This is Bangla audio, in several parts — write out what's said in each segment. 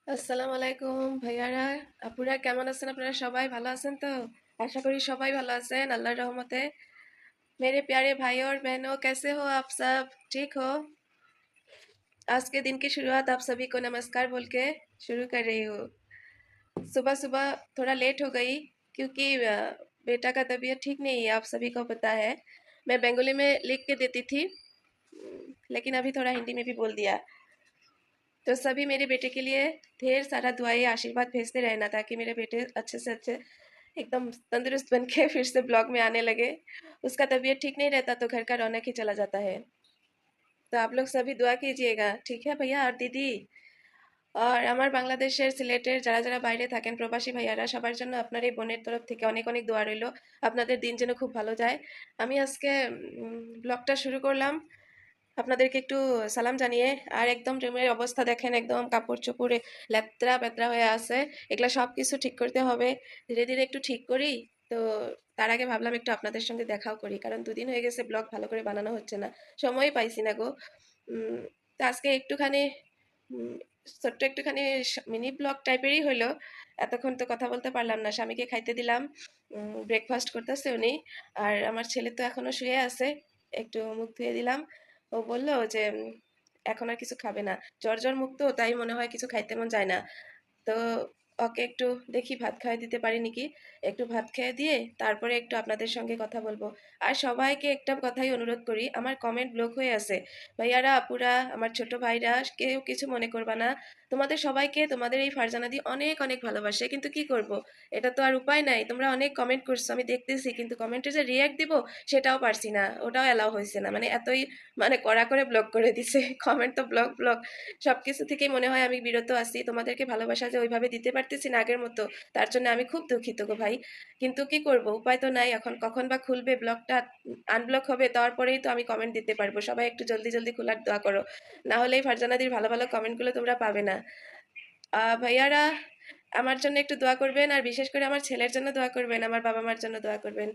আসসালামু আলাইকুম ভাইয়ারা, আপুরা কেমন আছেন? আপনারা সবাই ভালো আছেন তো? आशा करी सबाई ভালো আছেন আল্লাহর রহমতে। मेरे प्यारे भाई और बहनों, कैसे हो आप सब? ठीक हो? आज के दिन की शुरुआत आप सभी को नमस्कार बोल के शुरू कर रही हूँ। सुबह सुबह थोड़ा लेट हो गई क्योंकि बेटा का तबीयत ठीक नहीं है, आप सभी को पता है। मैं बंगाली में लिख के देती थी, लेकिन अभी थोड़ा हिंदी में भी बोल दिया। तो सभी मेरे बेटे के लिए ढेर सारा दुआएं आशीर्वाद भेजते रहना, ताकि मेरे बेटे अच्छे से अच्छे एकदम तंदुरुस्त बन के फिर से ब्लॉग में आने लगे। उसका तबीयत ठीक नहीं रहता तो घर का रौनक ही चला जाता है। तो आप लोग सभी दुआ कीजिएगा, ठीक है भैया और दीदी? আর আমার বাংলাদেশের সিলেটের যারা যারা বাইরে থাকেন প্রবাসী ভাইয়ারা, সবার জন্য আপনার এই বোনের তরফ থেকে অনেক অনেক দোয়া রইলো। আপনাদের দিন যেন খুব ভালো যায়। আমি আজকে ব্লগটা শুরু করলাম আপনাদেরকে একটু সালাম জানিয়ে। আর একদম রুমের অবস্থা দেখেন, একদম কাপড় চোপড়ে লেত্রা পেত্রা হয়ে আছে। এগুলা সব কিছু ঠিক করতে হবে, ধীরে ধীরে একটু ঠিক করি। তো তার আগে ভাবলাম একটু আপনাদের সঙ্গে দেখাও করি, কারণ দুদিন হয়ে গেছে ব্লগ ভালো করে বানানো হচ্ছে না, সময় পাইছি না গো। তো আজকে একটুখানি উম, ছোট্ট একটুখানি মিনি ব্লগ টাইপেরই হইলো। এতক্ষণ তো কথা বলতে পারলাম না, স্বামীকে খাইতে দিলাম, ব্রেকফাস্ট করতেছে উনি। আর আমার ছেলে তো এখনো শুয়ে আছে, একটু মুখ ধুয়ে দিলাম। ও বলল যে এখন আর কিছু খাবে না, জ্বর জ্বর মুক্ত, তাই মনে হয় কিছু খাইতে মন যায় না। তো ওকে একটু দেখি ভাত খাইয়ে দিতে পারি নাকি। একটু ভাত খেয়ে দিয়ে তারপরে একটু আপনাদের সঙ্গে কথা বলবো। আর সবাইকে একটা কথাই অনুরোধ করি, আমার কমেন্ট ব্লক হয়ে আছে। ভাইয়ারা, আপুরা, আমার ছোট ভাইরা, কেউ কিছু মনে করবা না। তোমাদের সবাইকে তোমাদের এই ফারজানা দি অনেক অনেক ভালোবাসে, কিন্তু কি করব, এটা তো আর উপায় নাই। তোমরা অনেক কমেন্ট করছো আমি দেখতেছি, কিন্তু কমেন্টে যে রিয়াক্ট দিব সেটাও পারছি না, ওটাও অ্যালাউ হয়েছে না। মানে এতই কড়া করে ব্লক করে দিছে কমেন্ট তো ব্লক ব্লক। সবকিছু থেকেই মনে হয় আমি বিরত আছি, তোমাদেরকে ভালোবাসা যে ওইভাবে দিতে পারতেছি না আগের মতো, তার জন্য আমি খুব দুঃখিত গো ভাই। কিন্তু কি করব, উপায় তো নাই। এখন কখন বা খুলবে ব্লগটা, আনব্লক হবে, তারপরেই তো আমি কমেন্ট দিতে পারবো। সবাই একটু জলদি জলদি খোলার দোয়া করো, না হলে এই ফারজানাদির ভালো ভালো কমেন্টগুলো তোমরা পাবে না। ভাইয়ারা, আমার জন্য একটু দোয়া করবেন, আর বিশেষ করে আমার ছেলের জন্য দোয়া করবেন, আমার বাবা মার জন্য দোয়া করবেন,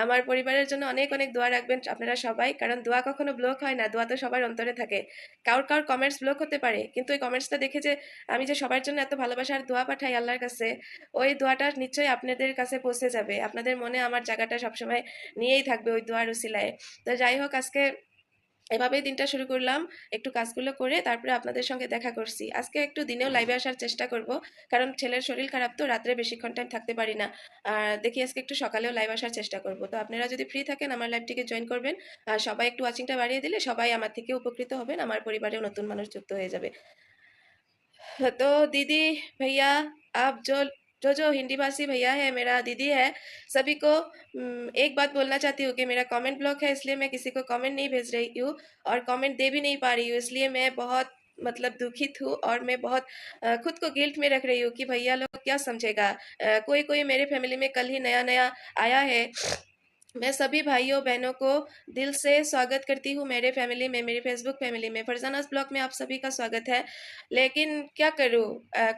আমার পরিবারের জন্য অনেক অনেক দোয়া রাখবেন আপনারা সবাই। কারণ দোয়া কখনো ব্লক হয় না, দোয়া তো সবার অন্তরে থাকে। কারোর কারোর কমেন্টস ব্লক হতে পারে, কিন্তু ওই কমেন্টসটা দেখে যে আমি যে সবার জন্য এত ভালোবাসার দোয়া পাঠাই আল্লাহর কাছে, ওই দোয়াটা নিশ্চয়ই আপনাদের কাছে পৌঁছে যাবে। আপনাদের মনে আমার জায়গাটা সবসময় নিয়েই থাকবে ওই দোয়ার উসিলায়। তো যাই হোক, আজকে এভাবেই দিনটা শুরু করলাম, একটু কাজগুলো করে তারপরে আপনাদের সঙ্গে দেখা করছি। আজকে একটু দিনেও লাইভে আসার চেষ্টা করব, কারণ ছেলের শরীর খারাপ তো রাত্রে বেশিক্ষণ টাইম থাকতে পারি না। আর দেখি আজকে একটু সকালেও লাইভ আসার চেষ্টা করব। তো আপনারা যদি ফ্রি থাকেন আমার লাইভটিকে জয়েন করবেন। আর সবাই একটু ওয়াচিংটা বাড়িয়ে দিলে সবাই আমার থেকে উপকৃত হবেন, আমার পরিবারেও নতুন মানুষ যুক্ত হয়ে যাবে। तो दीदी, भैया, आप जो जो जो हिंदी भाषी भैया है, मेरा दीदी है, सभी को एक बात बोलना चाहती हूँ कि मेरा कमेंट ब्लॉक है, इसलिए मैं किसी को कमेंट नहीं भेज रही हूँ और कमेंट दे भी नहीं पा रही हूँ। इसलिए मैं बहुत दुखित हूँ, और मैं बहुत खुद को गिल्ट में रख रही हूँ कि भैया लोग क्या समझेगा। कोई कोई मेरे फैमिली में कल ही नया नया आया है। मैं सभी भाइयों बहनों को दिल से स्वागत करती हूँ मेरे फैमिली में, मेरी फेसबुक फैमिली में, फरजानास ब्लॉग में आप सभी का स्वागत है। लेकिन क्या करूँ,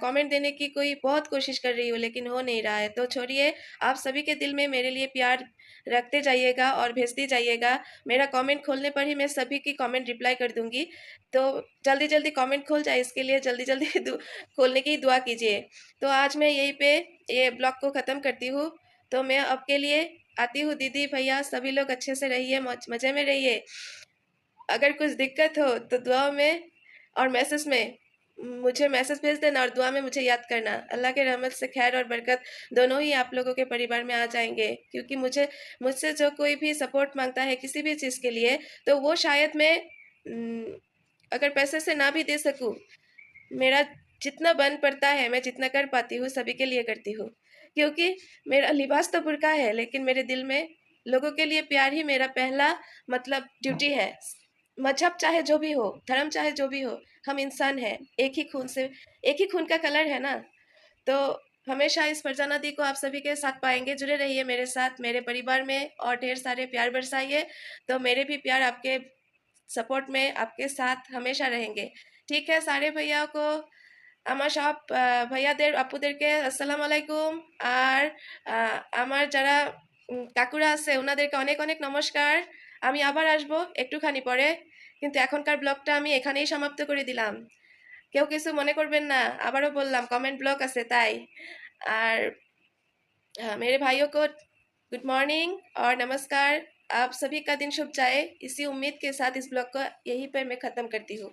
कमेंट देने की कोई बहुत कोशिश कर रही हूँ लेकिन हो नहीं रहा है। तो छोड़िए, आप सभी के दिल में मेरे लिए प्यार रखते जाइएगा और भेजते जाइएगा। मेरा कमेंट खोलने पर ही मैं सभी की कमेंट रिप्लाई कर दूंगी। तो जल्दी जल्दी कमेंट खोल जाए, इसके लिए जल्दी जल्दी खोलने की दुआ कीजिए। तो आज मैं यहीं पे ये ब्लॉग को ख़त्म करती हूँ। तो मैं आपके लिए आती हूँ। दीदी, भैया, सभी लोग अच्छे से रहिए, मज़े में रहिए। अगर कुछ दिक्कत हो तो दुआ में और मैसेज में मुझे मैसेज भेज देना, और दुआ में मुझे याद करना। अल्लाह के रहमत से खैर और बरकत दोनों ही आप लोगों के परिवार में आ जाएंगे। क्योंकि मुझसे जो कोई भी सपोर्ट मांगता है किसी भी चीज़ के लिए, तो वो शायद मैं अगर पैसे से ना भी दे सकूँ, मेरा जितना बन पड़ता है, मैं जितना कर पाती हूँ सभी के लिए करती हूँ। क्योंकि मेरा लिबास तो बुर्का है, लेकिन मेरे दिल में लोगों के लिए प्यार ही मेरा पहला ड्यूटी है। मजहब चाहे जो भी हो, धर्म चाहे जो भी हो, हम इंसान हैं, एक ही खून से, एक ही खून का कलर है ना। तो हमेशा इस फरजाना दी को आप सभी के साथ पाएंगे। जुड़े रहिए मेरे साथ, मेरे परिवार में, और ढेर सारे प्यार बरसाइए। तो मेरे भी प्यार आपके सपोर्ट में आपके साथ हमेशा रहेंगे। ठीक है सारे भैया को, আমার সব ভাইয়াদের আপুদেরকে আসসালামু আলাইকুম। আর আমার যারা কাকুরা আছে ওনাদেরকে অনেক অনেক নমস্কার। আমি আবার আসবো একটুখানি পরে, কিন্তু এখনকার ব্লগটা আমি এখানেই সমাপ্ত করে দিলাম। কেউ কিছু মনে করবেন না, আবারও বললাম कमेंट ब्लॉक আছে তাই। আর मेरे भाइयों को गुड मॉर्निंग और नमस्कार। आप सभी का दिन शुभ जाए, इसी उम्मीद के साथ इस ब्लॉग को यहीं पर मैं ख़त्म करती हूँ।